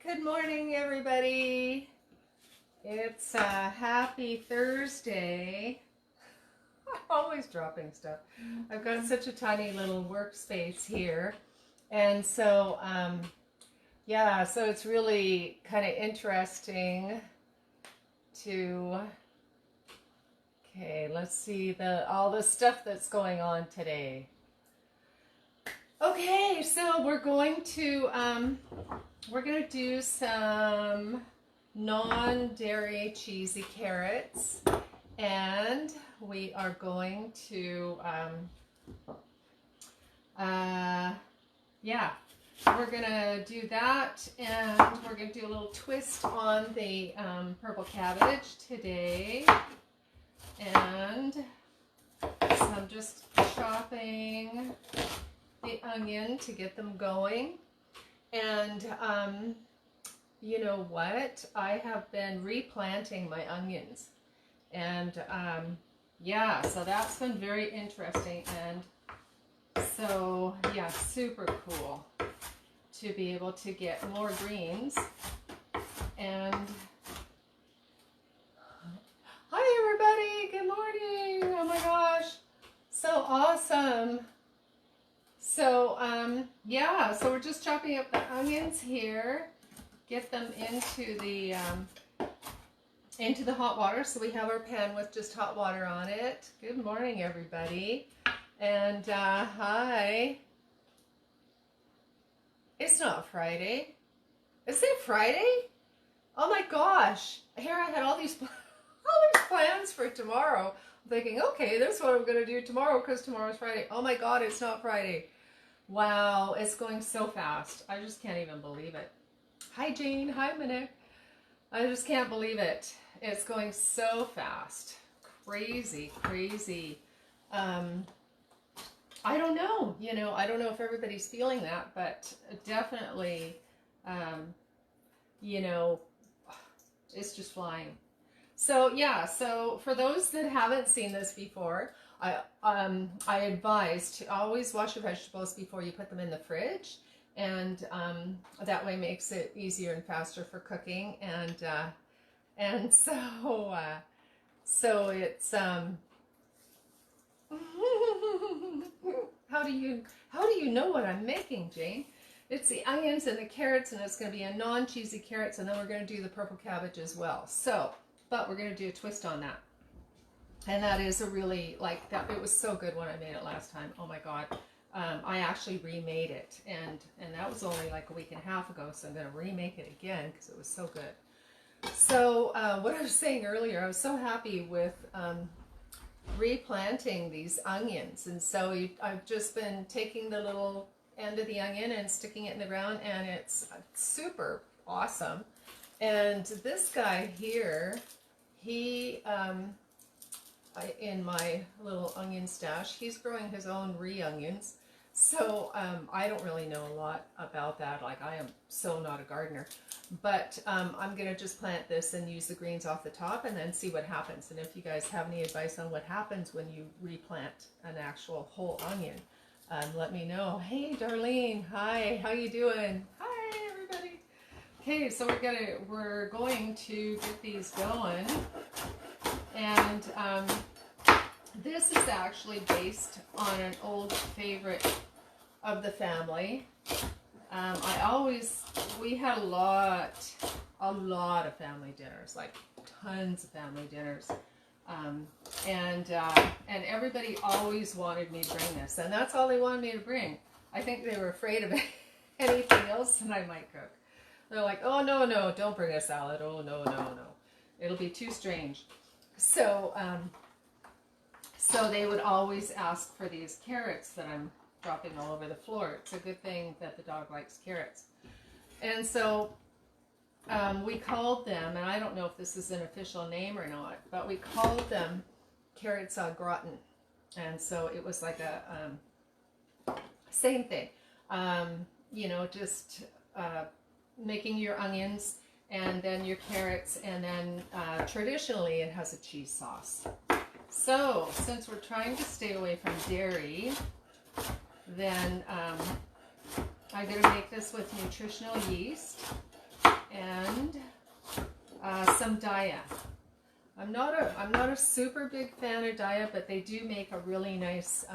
Good morning, everybody. It's happy Thursday. I'm always dropping stuff. I've got such a tiny little workspace here. And so, yeah, so it's really kind of interesting to, okay, let's see all the stuff that's going on today. Okay, so we're going to do some non-dairy cheesy carrots, and we are going to, yeah, we're gonna do that, and we're gonna do a little twist on the purple cabbage today, and so I'm just chopping the onion to get them going. And you know what? I have been replanting my onions, and yeah, so that's been very interesting, and so yeah, super cool to be able to get more greens. And hi everybody, good morning. Oh my gosh, so awesome. So, yeah, so we're just chopping up the onions here, get them into the hot water. So we have our pan with just hot water on it. Good morning, everybody. And, hi. It's not Friday. Is it Friday? Oh my gosh. Here I had all these plans for tomorrow. I'm thinking, okay, this is what I'm going to do tomorrow because tomorrow's Friday. Oh my God, it's not Friday. Wow, it's going so fast. I just can't even believe it. Hi, Jane. Hi, Minik. I just can't believe it. It's going so fast. Crazy, crazy. I don't know. You know, I don't know if everybody's feeling that, but definitely, you know, it's just flying. So, yeah, so for those that haven't seen this before, I advise to always wash your vegetables before you put them in the fridge, and that way makes it easier and faster for cooking. And so so it's how do you know what I'm making, Jane? It's the onions and the carrots, and it's going to be a non-cheesy carrots, and then we're going to do the purple cabbage as well. So, but we're going to do a twist on that. And that is a really, like, that, it was so good when I made it last time. Oh my God. I actually remade it, and that was only like a week and a half ago, so I'm going to remake it again because it was so good. So what I was saying earlier, I was so happy with replanting these onions, and so I've just been taking the little end of the onion and sticking it in the ground, and it's super awesome. And this guy here, he... in my little onion stash, he's growing his own onions. So I don't really know a lot about that. Like, I am so not a gardener. But I'm going to just plant this and use the greens off the top and then see what happens. And if you guys have any advice on what happens when you replant an actual whole onion, let me know. Hey, Darlene. Hi. How you doing? Hi, everybody. Okay, so we're going to get these going. And this is actually based on an old favorite of the family. We had a lot of family dinners, like tons of family dinners. And everybody always wanted me to bring this, and that's all they wanted me to bring. I think they were afraid of anything else that I might cook. They're like, oh, no, don't bring a salad. Oh, no. It'll be too strange. So, so they would always ask for these carrots that I'm dropping all over the floor. It's a good thing that the dog likes carrots. And so we called them, and I don't know if this is an official name or not, but we called them carrots au gratin. And so it was like a same thing. You know, just making your onions and then your carrots, and then traditionally it has a cheese sauce. So since we're trying to stay away from dairy, then I'm going to make this with nutritional yeast. and some Daya. I'm not a super big fan of Daya, but they do make a really nice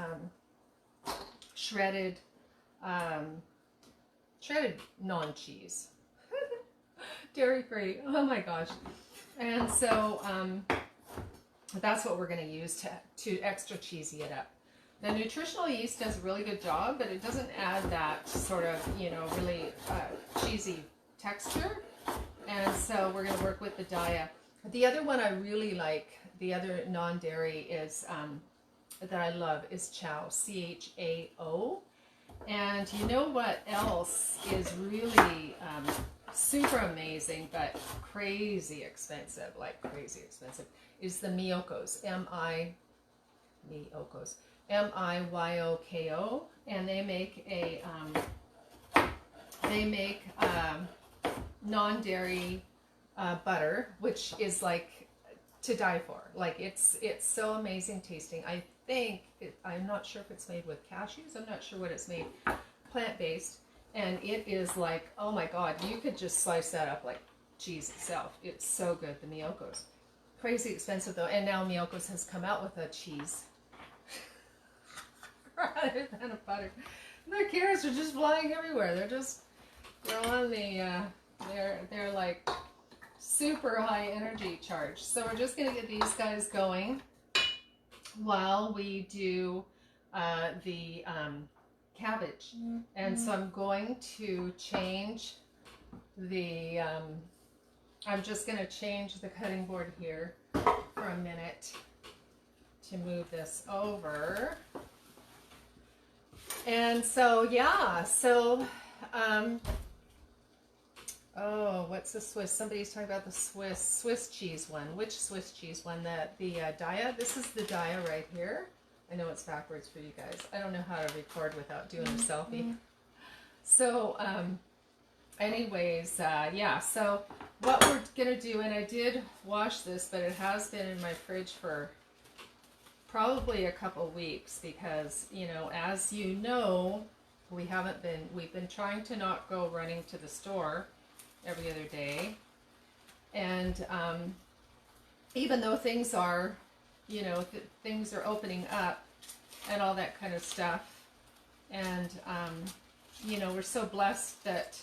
shredded non-cheese, dairy-free. Oh my gosh! And so that's what we're going to use to extra cheesy it up. The nutritional yeast does a really good job, but it doesn't add that sort of, you know, really cheesy texture. And so we're going to work with the Daya. The other one I really like, the other non-dairy is that I love is Chao, C-H-A-O. And you know what else is really super amazing, but crazy expensive, is the Miyokos, M-I-Y-O-K-O, and they make non-dairy butter, which is like to die for. Like it's so amazing tasting. I'm not sure if it's made with cashews. I'm not sure what it's made. Plant-based, and it is like, oh my God, you could just slice that up like cheese itself. It's so good, the Miyokos. Crazy expensive though, and now Miyokos has come out with a cheese rather than a butter. Their carrots are just flying everywhere. They're on the they're like super high energy charge. So we're just gonna get these guys going while we do the cabbage. And so I'm going to change the I'm just going to change the cutting board here for a minute to move this over. And so yeah, so oh, what's the Swiss? Somebody's talking about the Swiss cheese one. Which Swiss cheese one? The Daya. This is the Daya right here. I know it's backwards for you guys. I don't know how to record without doing a selfie. So anyways, yeah, so what we're gonna do, and I did wash this, but it has been in my fridge for probably a couple weeks because, you know, as you know, we've been trying to not go running to the store every other day. And even though things are, you know, things are opening up and all that kind of stuff, and you know, we're so blessed that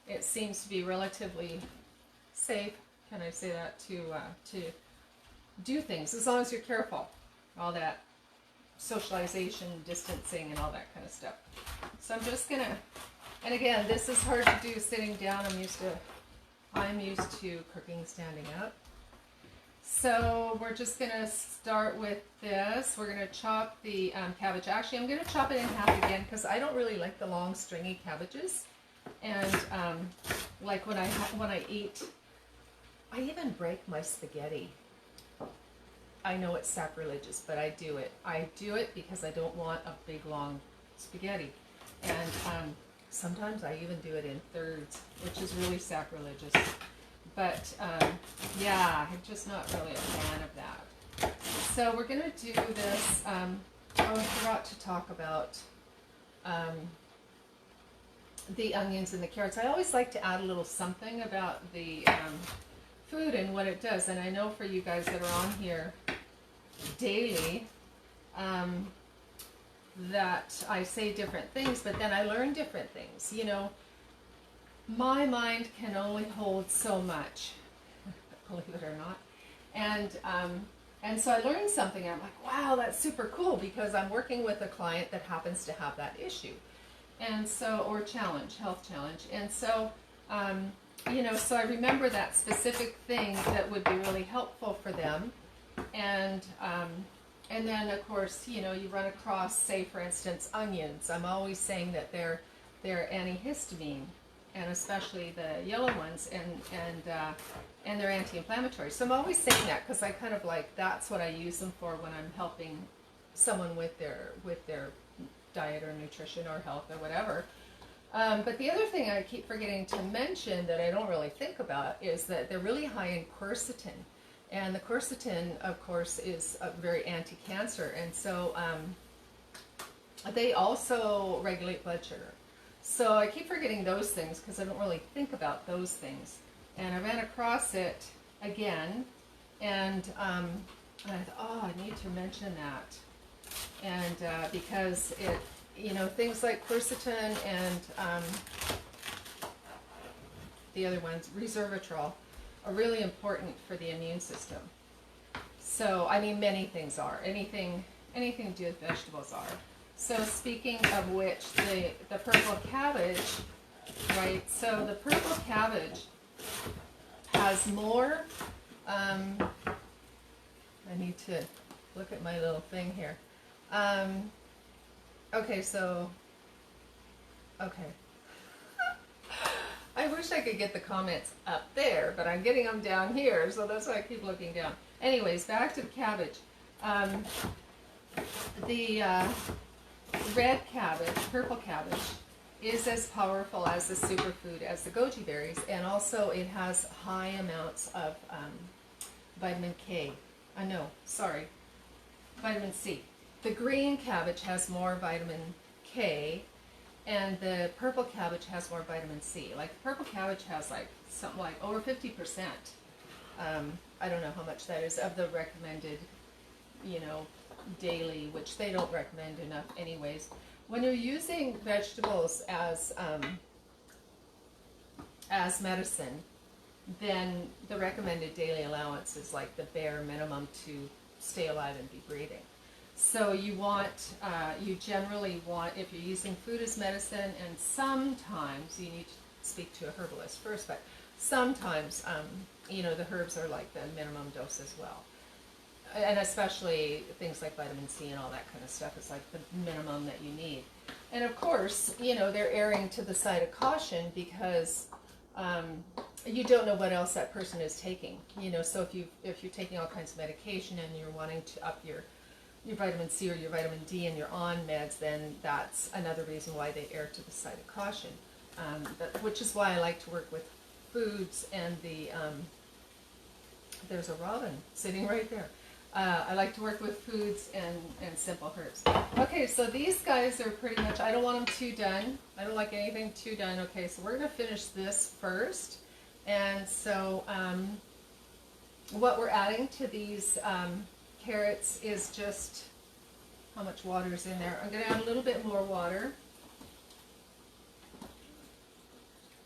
it seems to be relatively safe, can I say that, to do things as long as you're careful, all that socialization, distancing, and all that kind of stuff. So I'm just gonna, and again, this is hard to do sitting down. I'm used to cooking standing up. So we're just gonna start with this. We're gonna chop the cabbage. Actually, I'm gonna chop it in half again because I don't really like the long stringy cabbages. And like when I eat, I even break my spaghetti. I know it's sacrilegious, but I do it. I do it because I don't want a big long spaghetti. And sometimes I even do it in thirds, which is really sacrilegious. But yeah, I'm just not really a fan of that. So we're going to do this. Oh, I forgot to talk about the onions and the carrots. I always like to add a little something about the food and what it does. And I know for you guys that are on here daily, that I say different things, but then I learn different things. You know, my mind can only hold so much, believe it or not. And so I learned something. I'm like, wow, that's super cool, because I'm working with a client that happens to have that issue. And so, or challenge, health challenge. And so, you know, so I remember that specific thing that would be really helpful for them. And then of course, you know, you run across, say for instance, onions. I'm always saying that they're antihistamine, and especially the yellow ones, and they're anti-inflammatory. So I'm always saying that because I kind of like, that's what I use them for when I'm helping someone with their diet or nutrition or health or whatever. But the other thing I keep forgetting to mention that I don't really think about is that they're really high in quercetin. And the quercetin, of course, is very anti-cancer. And so they also regulate blood sugar. So I keep forgetting those things because I don't really think about those things. And I ran across it again, and I thought, oh, I need to mention that. And because it, you know, things like quercetin and the other ones, resveratrol, are really important for the immune system. So, I mean, many things are. Anything to do with vegetables are. So, speaking of which, the purple cabbage, right? So, the purple cabbage has more. I need to look at my little thing here. Okay, so. Okay. I wish I could get the comments up there, but I'm getting them down here, so that's why I keep looking down. Anyways, back to the cabbage. The red cabbage, purple cabbage, is as powerful as the superfood as the goji berries, and also it has high amounts of vitamin K. Vitamin C. The green cabbage has more vitamin K, and the purple cabbage has more vitamin C. Like, purple cabbage has like something like over 50%. I don't know how much that is of the recommended, you know, daily, which they don't recommend enough anyways. When you're using vegetables as medicine, then the recommended daily allowance is like the bare minimum to stay alive and be breathing. So you want, you generally want, if you're using food as medicine, and sometimes you need to speak to a herbalist first, but sometimes, you know, the herbs are like the minimum dose as well. And especially things like vitamin C and all that kind of stuff is like the minimum that you need. And of course, you know, they're erring to the side of caution because you don't know what else that person is taking. You know, so if you're taking all kinds of medication and you're wanting to up your vitamin C or your vitamin D and you're on meds, then that's another reason why they err to the side of caution. Which is why I like to work with foods and there's a robin sitting right there. I like to work with foods and simple herbs. Okay, so these guys are pretty much, I don't want them too done. I don't like anything too done. Okay, so we're going to finish this first. And so what we're adding to these carrots is just how much water is in there. I'm going to add a little bit more water,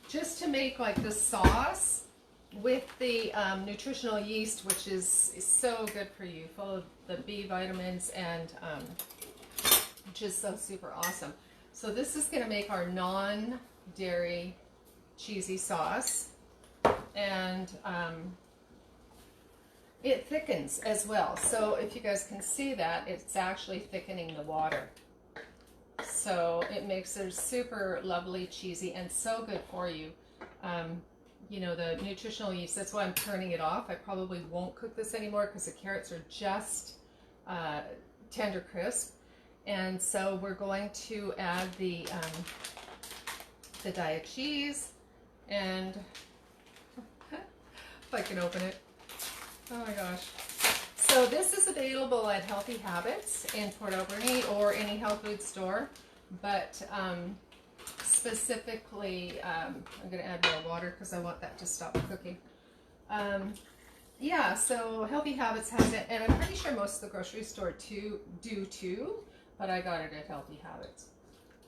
just to make like the sauce with the nutritional yeast, which is so good for you, full of the B vitamins and just so super awesome. So this is going to make our non-dairy cheesy sauce, and it thickens as well. So if you guys can see that, it's actually thickening the water. So it makes it super lovely, cheesy, and so good for you. You know, the nutritional yeast, that's why I'm turning it off. I probably won't cook this anymore because the carrots are just tender crisp. And so we're going to add the diet cheese, and if I can open it. Oh my gosh. So this is available at Healthy Habits in Port Alberni or any health food store, but specifically, I'm going to add more water because I want that to stop cooking. Yeah, so Healthy Habits has it, and I'm pretty sure most of the grocery store do too, but I got it at Healthy Habits.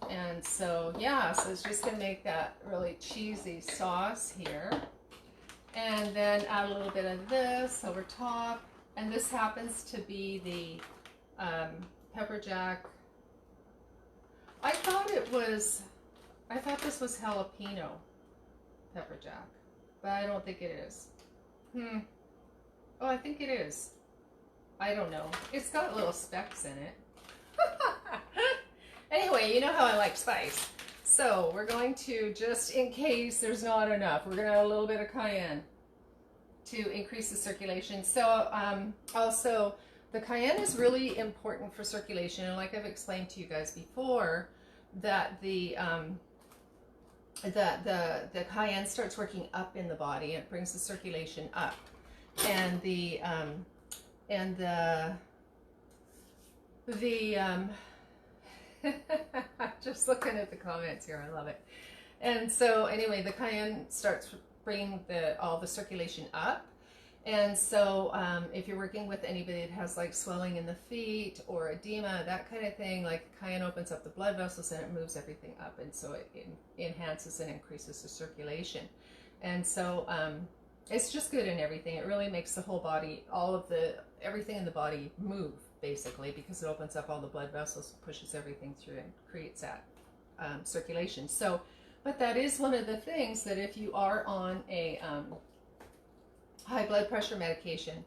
And so, yeah, so it's just going to make that really cheesy sauce here. And then add a little bit of this over top. And this happens to be the pepper jack. I thought this was jalapeno pepper jack, but I don't think it is. Oh, I think it is. I don't know. It's got little specks in it. Anyway, you know how I like spice. So we're going to, just in case there's not enough, we're going to add a little bit of cayenne to increase the circulation. So also, the cayenne is really important for circulation, and like I've explained to you guys before, that the cayenne starts working up in the body and it brings the circulation up, and Just looking at the comments here, I love it. And so anyway, the cayenne starts bringing all the circulation up. And so if you're working with anybody that has like swelling in the feet or edema, that kind of thing, like cayenne opens up the blood vessels and it moves everything up. And so it enhances and increases the circulation. And so it's just good in everything. It really makes the whole body, everything in the body move, basically, because it opens up all the blood vessels, pushes everything through and creates that circulation. So, but that is one of the things that if you are on a high blood pressure medication,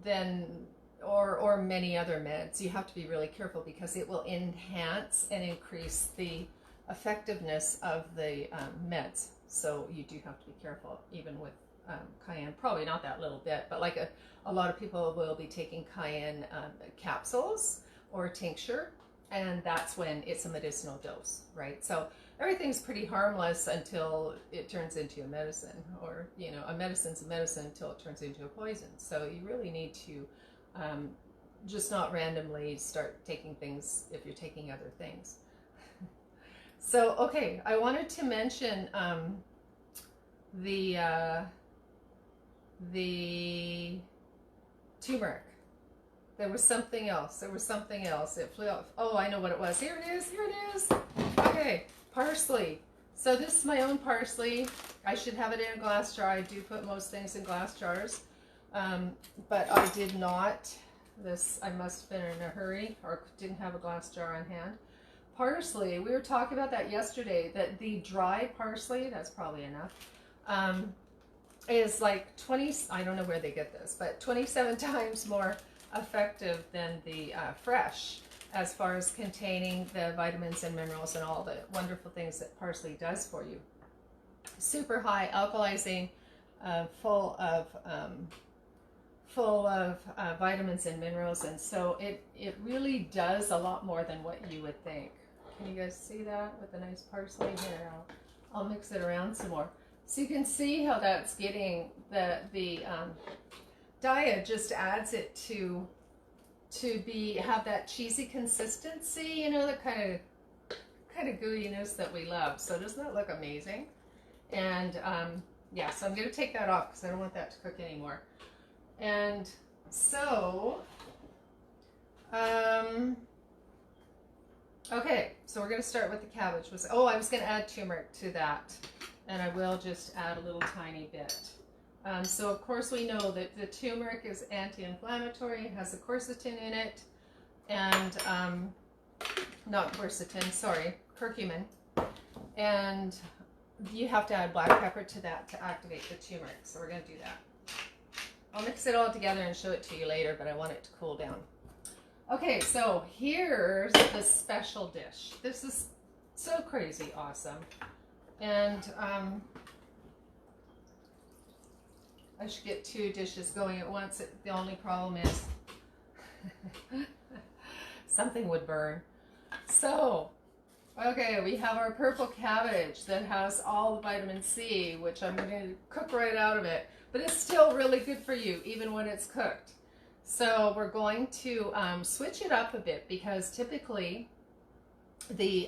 then or many other meds, you have to be really careful because it will enhance and increase the effectiveness of the meds. So you do have to be careful, even with cayenne. Probably not that little bit, but like a lot of people will be taking cayenne capsules or tincture, and that's when it's a medicinal dose, right? So everything's pretty harmless until it turns into a medicine, or, you know, a medicine's a medicine until it turns into a poison. So you really need to just not randomly start taking things if you're taking other things. So, okay, I wanted to mention the turmeric. There was something else. It flew off. Oh, I know what it was. Here it is. Okay, parsley. So this is my own parsley. I should have it in a glass jar. I do put most things in glass jars. But I did not. I must have been in a hurry or didn't have a glass jar on hand. Parsley, we were talking about that yesterday, that the dry parsley, that's probably enough, is like I don't know where they get this, but 27 times more effective than the fresh, as far as containing the vitamins and minerals and all the wonderful things that parsley does for you. Super high alkalizing, full of vitamins and minerals, and so it really does a lot more than what you would think. Can you guys see that with the nice parsley here? I'll mix it around some more. So you can see how that's getting the diet just adds it to have that cheesy consistency, you know, the kind of gooeyiness that we love. So doesn't that look amazing? And yeah, so I'm going to take that off because I don't want that to cook anymore. And so okay, so we're going to start with the cabbage. I was going to add turmeric to that, and I will just add a little tiny bit. So of course we know that the turmeric is anti-inflammatory, it has the quercetin in it, and not quercetin, sorry, curcumin. And you have to add black pepper to that to activate the turmeric, so we're going to do that. I'll mix it all together and show it to you later, but I want it to cool down. Okay, so here's the special dish. This is so crazy awesome. And I should get 2 dishes going at once. The only problem is something would burn. So, okay, we have our purple cabbage that has all the vitamin C, which I'm going to cook right out of it. But it's still really good for you, even when it's cooked. So we're going to switch it up a bit, because typically the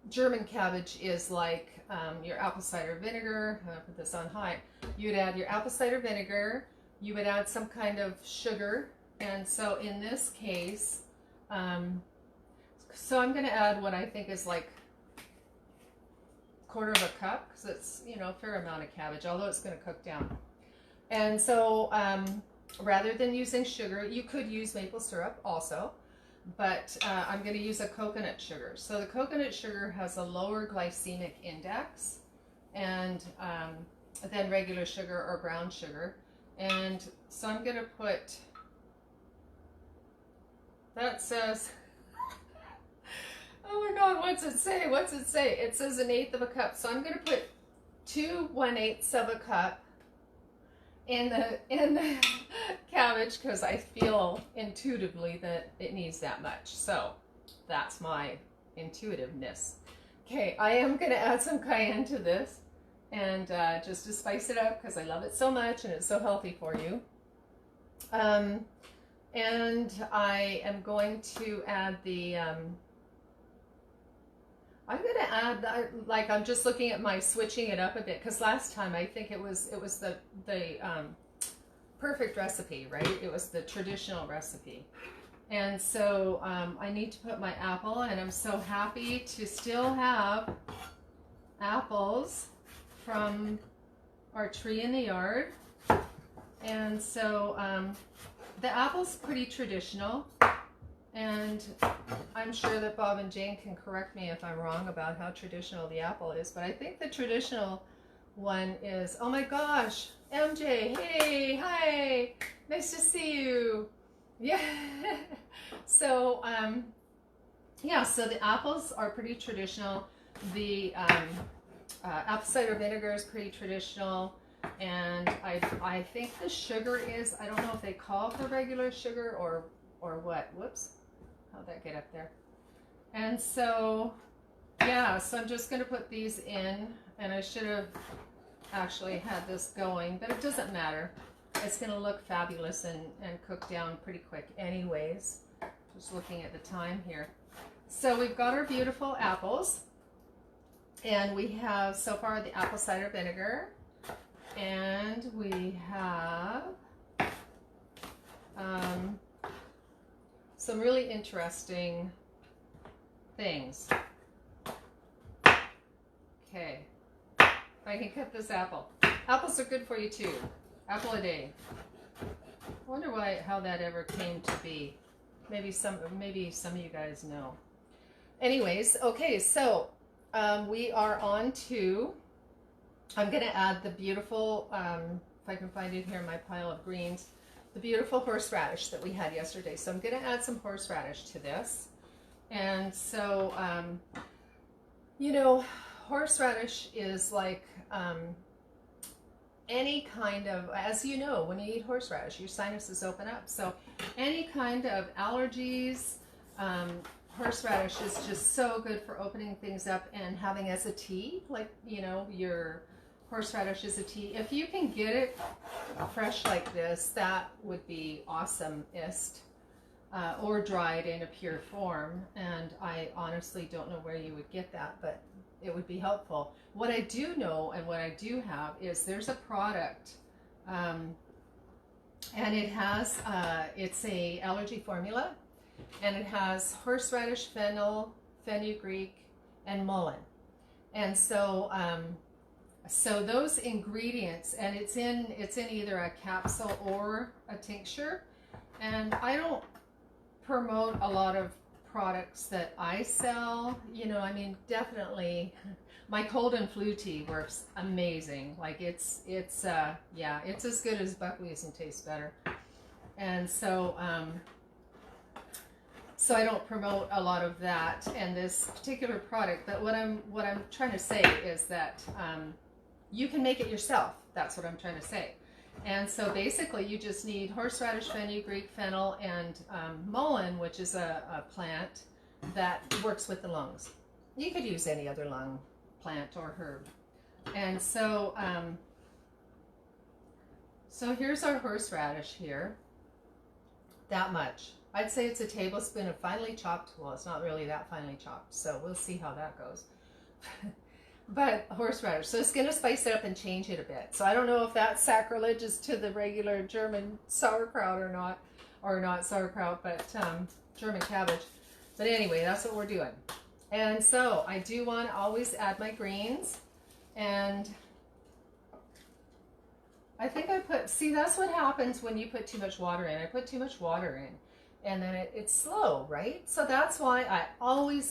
German cabbage is like your apple cider vinegar. I'm going to put this on high. You'd add your apple cider vinegar. You would add some kind of sugar. And so in this case, so I'm going to add what I think is like 1/4 of a cup, because it's, you know, a fair amount of cabbage, although it's going to cook down. And so rather than using sugar, you could use maple syrup also, but I'm going to use a coconut sugar. So the coconut sugar has a lower glycemic index and than regular sugar or brown sugar. And so I'm going to put, that says, oh my God, what's it say? It says 1/8 of a cup. So I'm going to put 2 1/8 of a cup in the cabbage, because I feel intuitively that it needs that much. So that's my intuitiveness. Okay, I am going to add some cayenne to this, and just to spice it up, because I love it so much and it's so healthy for you. And I am going to add the, I'm going to add, like, I'm just looking at my switching it up a bit, because last time I think it was the perfect recipe, right? It was the traditional recipe. And so I need to put my apple, and I'm so happy to still have apples from our tree in the yard. And so the apple's pretty traditional, and I'm sure that Bob and Jane can correct me if I'm wrong about how traditional the apple is, but I think the traditional one is, oh my gosh, MJ, hey, hi, nice to see you. Yeah. So yeah, so the apples are pretty traditional. The apple cider vinegar is pretty traditional, and I think the sugar is, I don't know if they call for regular sugar or what. Whoops, how'd that get up there? And so yeah, so I'm just going to put these in, and I should have actually had this going, but it doesn't matter. It's going to look fabulous and cook down pretty quick anyways. Just looking at the time here. So we've got our beautiful apples, and we have so far the apple cider vinegar, and we have some really interesting things. Okay, if I can cut this apple. Apples are good for you too. Apple a day. I wonder how that ever came to be. Maybe some of you guys know. Anyways, okay, so we are on to, I'm going to add the beautiful, if I can find it here in my pile of greens, the beautiful horseradish that we had yesterday. So I'm going to add some horseradish to this. And so, you know, horseradish is like any kind of, as you know, when you eat horseradish, your sinuses open up. So any kind of allergies, horseradish is just so good for opening things up and having as a tea, like, you know, your horseradish is a tea. If you can get it fresh like this, that would be awesome-ist, or dried in a pure form. And I honestly don't know where you would get that, but it would be helpful. What I do know and what I do have is there's a product, and it has, it's a allergy formula, and it has horseradish, fennel, fenugreek, and mullein. And so, so those ingredients, and it's in either a capsule or a tincture. And I don't promote a lot of products that I sell, you know. I mean, definitely my cold and flu tea works amazing. Like it's yeah, it's as good as buckwheat and tastes better. And so so I don't promote a lot of that and this particular product, but what I'm trying to say is that you can make it yourself. That's what I'm trying to say. And so basically you just need horseradish, fenugreek, fennel, and mullein, which is a plant that works with the lungs. You could use any other lung plant or herb. And so, so here's our horseradish here. That much. I'd say it's a tablespoon of finely chopped, well, it's not really that finely chopped, so we'll see how that goes. But horseradish, so it's going to spice it up and change it a bit. So I don't know if that's sacrilegious to the regular German sauerkraut or not sauerkraut, but German cabbage. But anyway, that's what we're doing. And so I do want to always add my greens, and I think I put, see, that's what happens when you put too much water in. I put too much water in, and then it's slow, right? So that's why I always,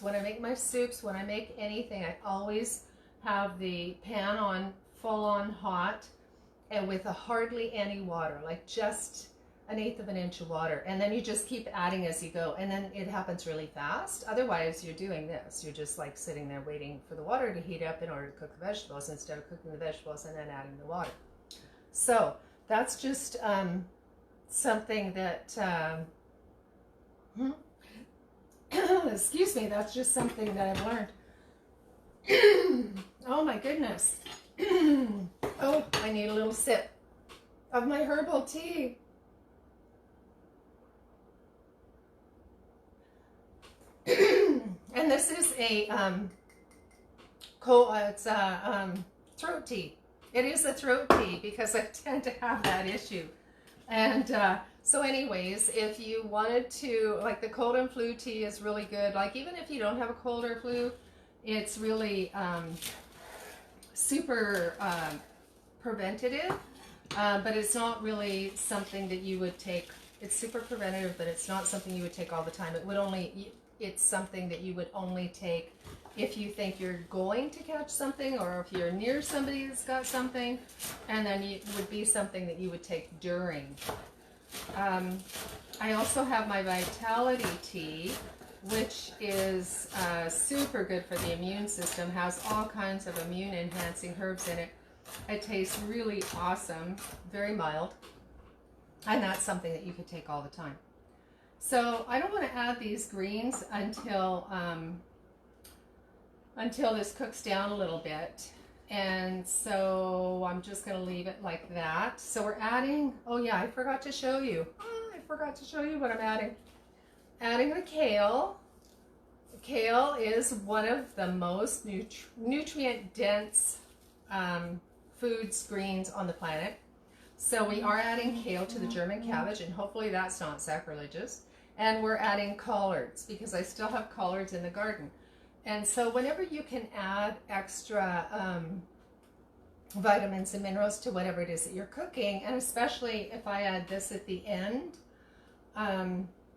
when I make my soups, when I make anything, I always have the pan on full on hot and with hardly any water, like just 1/8 of an inch of water. And then you just keep adding as you go, and then it happens really fast. Otherwise, you're doing this. You're just like sitting there waiting for the water to heat up in order to cook the vegetables instead of cooking the vegetables and then adding the water. So that's just something that, excuse me, that's just something that I've learned. Oh my goodness. Oh, I need a little sip of my herbal tea. a throat tea. It is a throat tea because I tend to have that issue. And so anyways, if you wanted to, like the cold and flu tea is really good. Like even if you don't have a cold or flu, it's really super preventative, but it's not really something that you would take. It's super preventative, but it's not something you would take all the time. It's something that you would only take if you think you're going to catch something, or if you're near somebody that's got something, and then it would be something that you would take during. I also have my Vitality tea, which is super good for the immune system, has all kinds of immune enhancing herbs in it. It tastes really awesome, very mild, and that's something that you could take all the time. So I don't want to add these greens until this cooks down a little bit. And so I'm just going to leave it like that. So we're adding, oh yeah, I forgot to show you. I forgot to show you what I'm adding. Adding the kale. Kale is one of the most nutrient-dense foods, greens on the planet. So we are adding kale to the German cabbage, and hopefully that's not sacrilegious. And we're adding collards because I still have collards in the garden. And so whenever you can add extra vitamins and minerals to whatever it is that you're cooking, and especially if I add this at the end,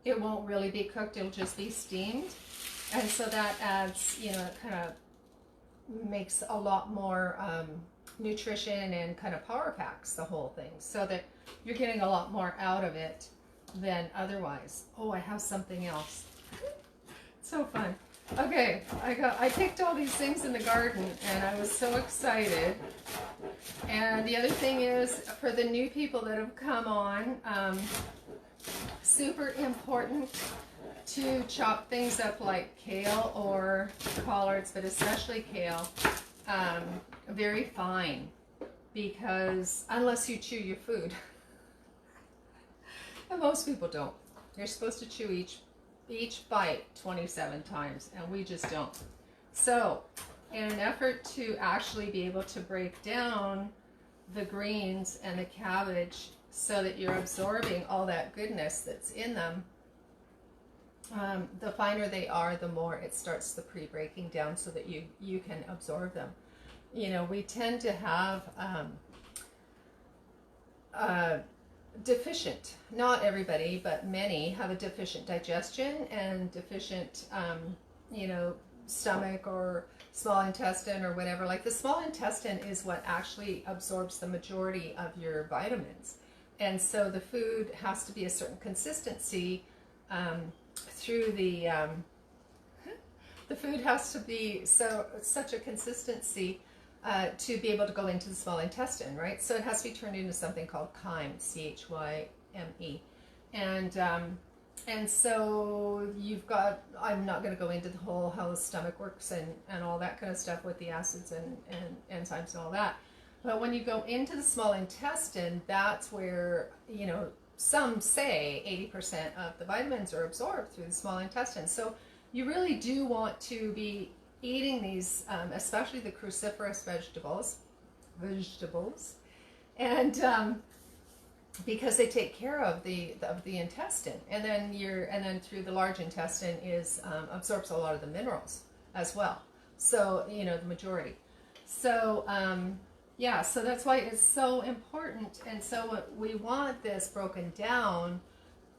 it won't really be cooked, it'll just be steamed. And so that adds, you know, it kind of makes a lot more nutrition and kind of power packs the whole thing, so that you're getting a lot more out of it than otherwise. Oh, I have something else. So fun. Okay, I picked all these things in the garden and I was so excited. And the other thing is, for the new people that have come on, super important to chop things up like kale or collards, but especially kale, very fine, because unless you chew your food, and most people don't. You're supposed to chew each bite 27 times, and we just don't. So in an effort to actually be able to break down the greens and the cabbage so that you're absorbing all that goodness that's in them, the finer they are, the more it starts the pre-breaking down so that you can absorb them. You know, we tend to have deficient, not everybody, but many have a deficient digestion and deficient, you know, stomach or small intestine or whatever. Like the small intestine is what actually absorbs the majority of your vitamins. And so the food has to be a certain consistency through the food has to be such a consistency to be able to go into the small intestine, right? So it has to be turned into something called chyme, C-H-Y-M-E. And so you've got, I'm not going to go into the whole how the stomach works and all that kind of stuff with the acids and enzymes and all that. But when you go into the small intestine, that's where, you know, some say 80% of the vitamins are absorbed through the small intestine. So you really do want to be eating these, especially the cruciferous vegetables, and because they take care of the intestine, and then through the large intestine is absorbs a lot of the minerals as well. So you know, the majority. So yeah, so that's why it's so important. And so we want this broken down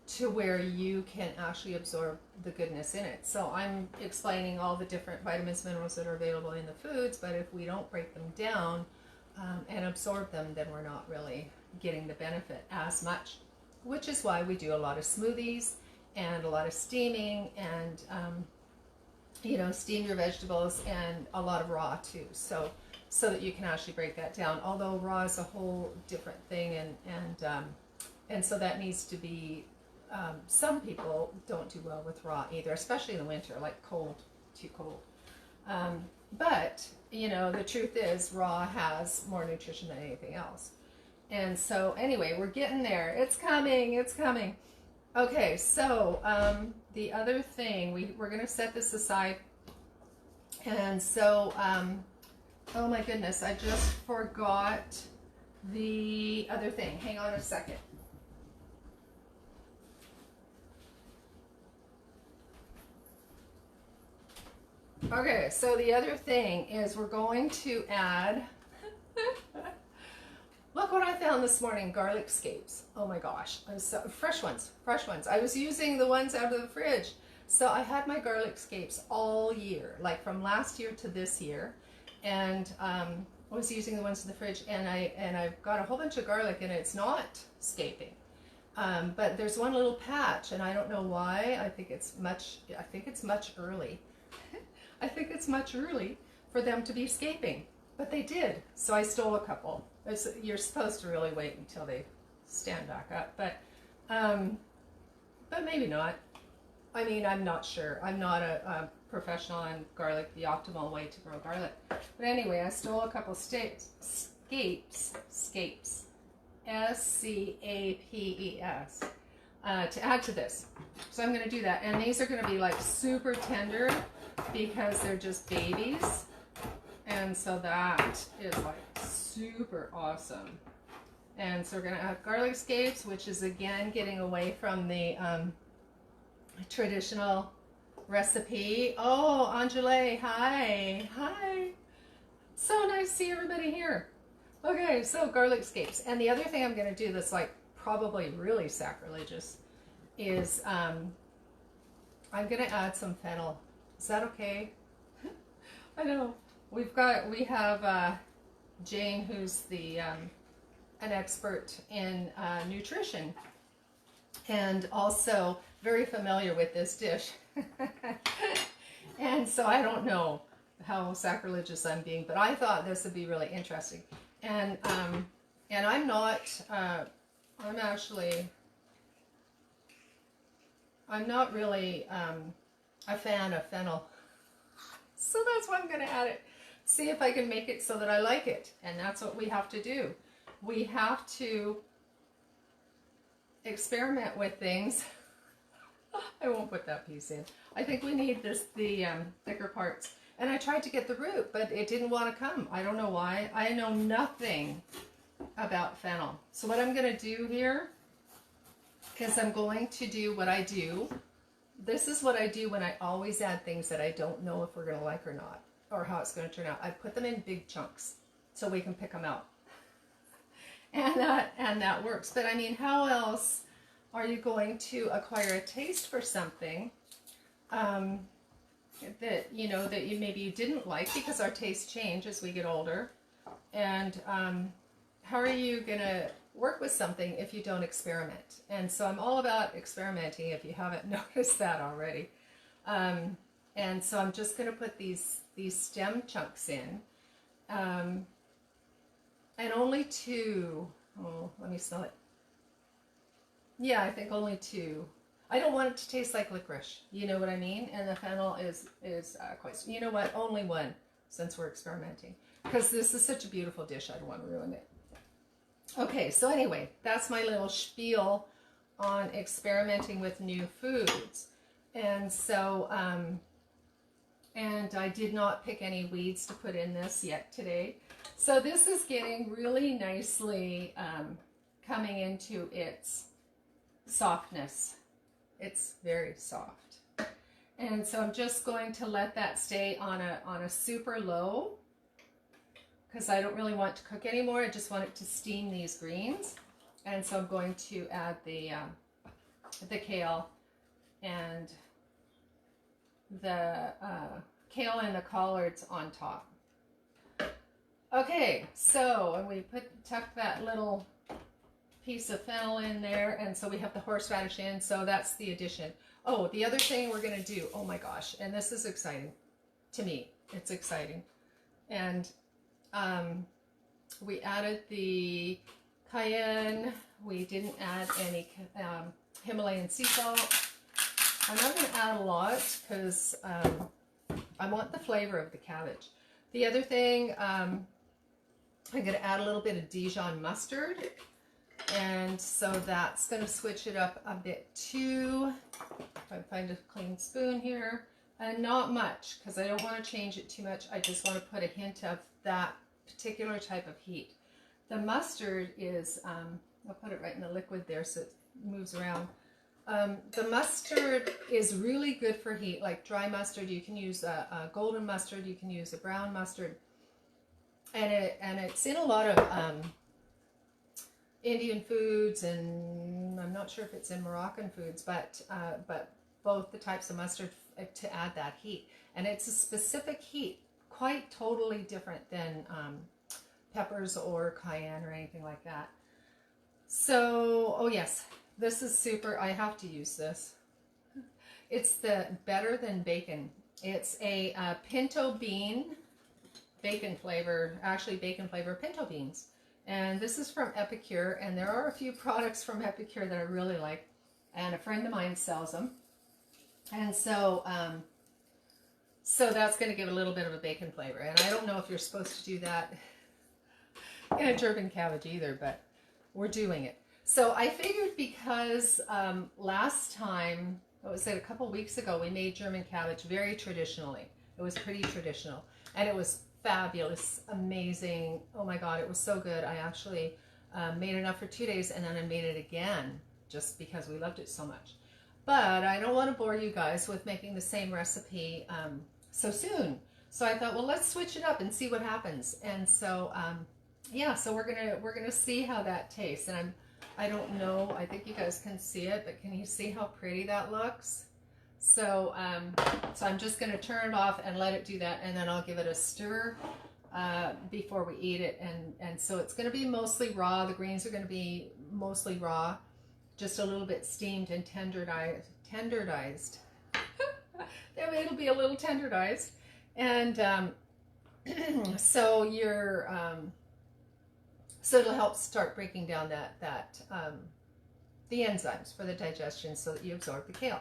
to where you can actually absorb the goodness in it. So I'm explaining all the different vitamins, minerals that are available in the foods, but if we don't break them down and absorb them, then we're not really getting the benefit as much, which is why we do a lot of smoothies and a lot of steaming and, you know, steam your vegetables, and a lot of raw too. So that you can actually break that down, although raw is a whole different thing, and so that needs to be, some people don't do well with raw either, especially in the winter, like cold, too cold. But, you know, the truth is raw has more nutrition than anything else. And so anyway, we're getting there. It's coming, it's coming. Okay, so the other thing, we're going to set this aside And so, oh my goodness, I just forgot the other thing. Hang on a second. Okay, so the other thing is we're going to add, look what I found this morning, garlic scapes. Oh my gosh, fresh ones. I was using the ones out of the fridge. So I had my garlic scapes all year, like from last year to this year. And I was using the ones in the fridge, and I've got a whole bunch of garlic, and it's not scaping. But there's one little patch, and I don't know why. I think it's much early. I think it's much early for them to be scaping, but they did. So I stole a couple. You're supposed to really wait until they stand back up, but maybe not. I mean, I'm not sure. I'm not a professional on garlic, the optimal way to grow garlic. But anyway, I stole a couple scapes, S-C-A-P-E-S, to add to this. So I'm going to do that. And these are going to be like super tender because they're just babies. And so that is like super awesome. And so we're going to add garlic scapes, which is again getting away from the traditional recipe. Oh, Angele, hi. So nice to see everybody here. Okay, so garlic scapes. And the other thing I'm going to do that's like probably really sacrilegious is I'm going to add some fennel. Is that okay? I know. We have Jane, who's the an expert in nutrition, and also very familiar with this dish. And so I don't know how sacrilegious I'm being, but I thought this would be really interesting. And I'm not really a fan of fennel, so that's why I'm going to add it. See if I can make it so that I like it, and that's what we have to do. We have to experiment with things. I won't put that piece in. I think we need the thicker parts. And I tried to get the root, but it didn't want to come. I don't know why. I know nothing about fennel. So what I'm going to do here is I'm going to do what I do. This is what I do when I always add things that I don't know if we're going to like or not, or how it's going to turn out. I put them in big chunks so we can pick them out. And that works. But I mean, how else are you going to acquire a taste for something that you maybe you didn't like, because our tastes change as we get older? And how are you going to work with something if you don't experiment? And so I'm all about experimenting, if you haven't noticed that already. And so I'm just going to put these stem chunks in. And only 2. Oh, let me smell it. Yeah, I think only 2. I don't want it to taste like licorice. You know what I mean? And the fennel is quite. You know what? Only 1, since we're experimenting. Because this is such a beautiful dish, I don't want to ruin it. Okay, so anyway, that's my little spiel on experimenting with new foods. And so, and I did not pick any weeds to put in this yet today. So this is getting really nicely coming into its softness. It's very soft. And so I'm just going to let that stay on a super low, because I don't really want to cook anymore. I just want it to steam these greens. And so I'm going to add the kale and the collards on top. Okay, so and we tuck that little piece of fennel in there, and so we have the horseradish in, so that's the addition. Oh, the other thing we're going to do, oh my gosh, and this is exciting to me. It's exciting. And we added the cayenne. We didn't add any Himalayan sea salt. I'm not going to add a lot because I want the flavor of the cabbage. The other thing, I'm going to add a little bit of Dijon mustard. And so that's going to switch it up a bit too. If I find a clean spoon here. and not much, because I don't want to change it too much. I just want to put a hint of that particular type of heat. The mustard is, I'll put it right in the liquid there so it moves around. The mustard is really good for heat, like dry mustard. You can use a golden mustard, you can use a brown mustard, and it's in a lot of Indian foods, and I'm not sure if it's in Moroccan foods, but both the types of mustard to add that heat. And it's a specific heat, quite totally different than peppers or cayenne or anything like that. So, oh yes, this is super. I have to use this. It's the Better Than Bacon. It's a pinto bean, bacon flavor, actually bacon flavor pinto beans. And this is from Epicure, and there are a few products from Epicure that I really like, and a friend of mine sells them. And so so that's going to give a little bit of a bacon flavor. And I don't know if you're supposed to do that in a German cabbage either, but we're doing it. So I figured, because last time, what was it, a couple weeks ago, we made German cabbage very traditionally. It was pretty traditional, and it was fabulous, amazing. Oh my God, it was so good. I actually made enough for 2 days, and then I made it again just because we loved it so much. But I don't want to bore you guys with making the same recipe so soon. So I thought, well, let's switch it up and see what happens. And so yeah, so we're gonna see how that tastes. And I don't know, I think you guys can see it, but can you see how pretty that looks? So so I'm just gonna turn it off and let it do that, and then I'll give it a stir before we eat it. And so it's gonna be mostly raw. The greens are gonna be mostly raw, just a little bit steamed and tenderized. It'll be a little tenderized. And so so it'll help start breaking down the enzymes for the digestion, so that you absorb the kale.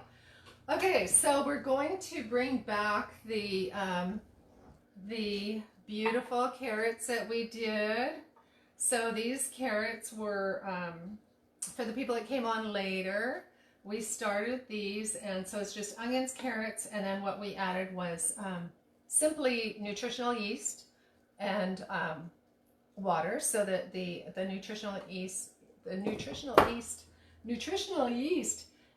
Okay, so we're going to bring back the beautiful carrots that we did. So these carrots were, for the people that came on later, we started these, and so it's just onions, carrots, and then what we added was simply nutritional yeast and water, so that the nutritional yeast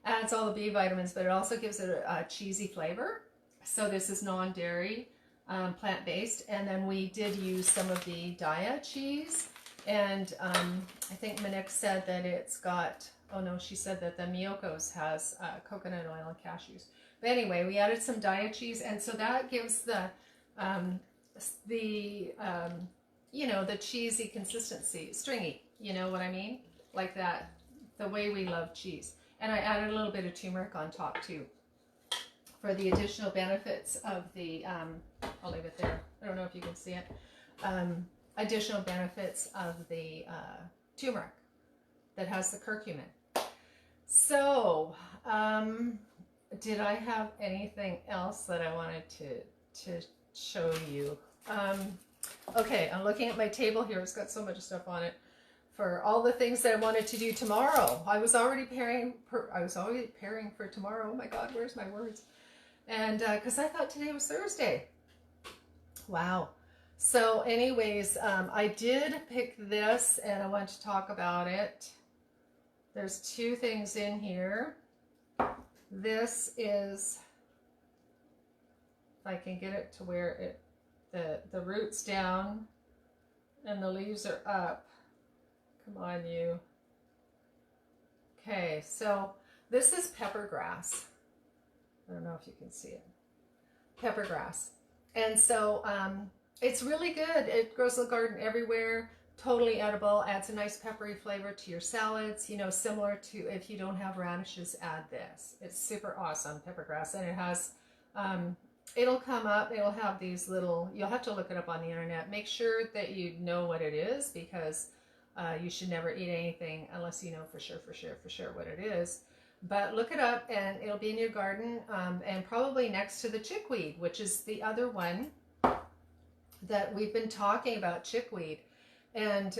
adds all the B vitamins, but it also gives it a cheesy flavor. So this is non-dairy, plant-based, and then we did use some of the Daya cheese, and I think Monique said that it's got, oh no, she said that the Miyoko's has coconut oil and cashews. But anyway, we added some Daya cheese, and so that gives the you know, the cheesy consistency, stringy, you know what I mean? Like that, the way we love cheese. And I added a little bit of turmeric on top too, for the additional benefits of the, I'll leave it there. I don't know if you can see it. Additional benefits of the turmeric that has the curcumin. So, did I have anything else that I wanted to show you? Okay, I'm looking at my table here. It's got so much stuff on it for all the things that I wanted to do tomorrow. I was already preparing for tomorrow. Oh my God, where's my words? And because I thought today was Thursday. Wow. So anyways, I did pick this, and I want to talk about it. There's two things in here. This is, if I can get it to where it, the root's down and the leaves are up. Come on, you. Okay, so this is pepper grass. I don't know if you can see it. Pepper grass. And so it's really good. It grows in the garden everywhere. Totally edible. Adds a nice peppery flavor to your salads. You know, similar to if you don't have radishes, add this. It's super awesome, pepper grass. And it has, it'll come up. It'll have these little, you'll have to look it up on the internet. Make sure that you know what it is, because you should never eat anything unless you know for sure what it is. But look it up, and it'll be in your garden, and probably next to the chickweed, which is the other one that we've been talking about, chickweed. And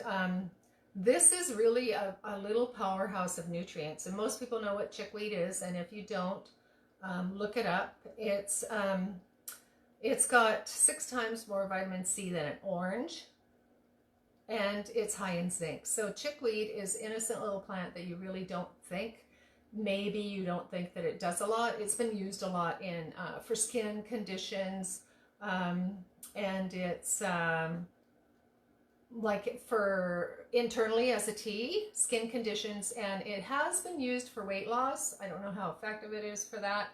this is really a little powerhouse of nutrients, and most people know what chickweed is, and if you don't, Look it up. It's got 6 times more vitamin C than an orange, and it's high in zinc. So chickweed is an innocent little plant that you really don't think. Maybe you don't think that it does a lot. It's been used a lot in for skin conditions, and it's like for internally as a tea, skin conditions, and it has been used for weight loss. I don't know how effective it is for that.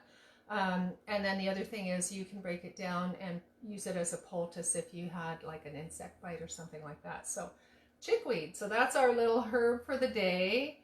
And then the other thing is you can break it down and use it as a poultice if you had like an insect bite or something like that. So chickweed. So that's our little herb for the day.